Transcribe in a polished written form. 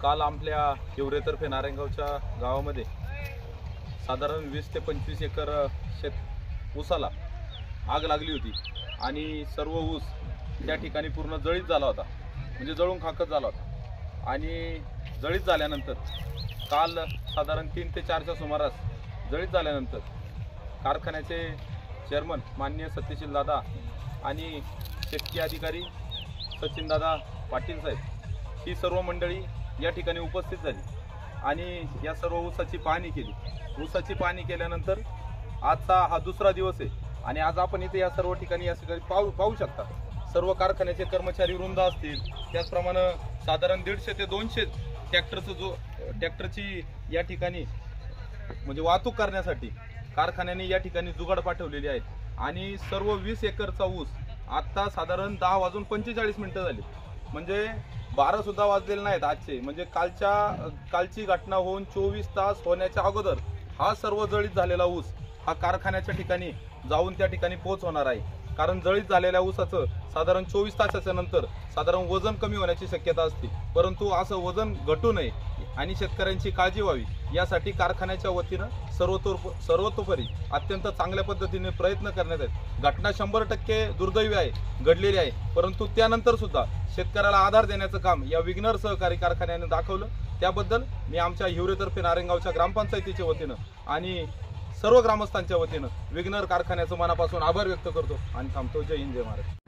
काल आपल्या हिवरेतर्फे नारायणगावच्या गावामध्ये साधारण 20 ते 25 एकर ऊसाला आग लागली होती आणि सर्व ऊस त्या ठिकाणी पूर्ण जळीत झाला होता, म्हणजे जळून खाकच झाला होता। आणि जळीत झाल्यानंतर काल साधारण 3 ते 4च्या सुमारास जळीत झाल्यानंतर कारखान्याचे चेअरमन माननीय सत्यशील दादा आणि शेतकी अधिकारी सचिन दादा पाटील साहेब ही सर्व मंडळी या ठिकाणी उपस्थित झाली आणि या सर्व ऊसाची पाहणी केली। ऊसाची पाहणी केल्यानंतर आजचा हा दुसरा दिवस आहे आणि आज आपण इथे या सर्व ठिकाणी पाहू शकता सर्व कारखान्याचे कर्मचारी वृंद असतील, त्याचप्रमाणे साधारण 150 ते 200 ट्रॅक्टरची या ठिकाणी म्हणजे वाहतूक करण्यासाठी कारखान्याने या ठिकाणी जुगाड पाठवलेली आहेत आणि सर्व 20 एकरचा ऊस आता साधारण 10:45 झाली, म्हणजे 12 सुद्धा वाजलेले नाहीत आजचे। म्हणजे कालची घटना होऊन 24 तास होण्याच्या अगोदर हा सर्व जळीत झालेला ऊस हा कारखान्याच्या ठिकाणी जाऊन त्या ठिकाणी पोहोचवणार आहे। कारण जळीत झालेल्या ऊसाचं साधारण 24 तासाच्या नंतर साधारण वजन कमी होण्याची शक्यता असते, परंतु असं वजन घटू नये आणि शेतकऱ्यांची काळजी व्हावी यासाठी कारखान्याच्या वतीनं सर्वतोपरी अत्यंत चांगल्या पद्धतीने प्रयत्न करण्यात आहेत। घटना 100% दुर्दैवी आहे, घडलेली आहे, परंतु त्यानंतर सुद्धा शेतकऱ्याला आधार देण्याचं काम या विघ्नर सहकारी कारखान्याने दाखवलं। त्याबद्दल मी आमच्या हिवरेतर्फे नारायणगावच्या ग्रामपंचायतीच्या वतीनं आणि सर्व ग्रामस्थांच्या वतीनं विघ्नर कारखान्याचं मनापासून आभार व्यक्त करतो आणि थांबतो। जय हिंद, जय महाराष्ट्र।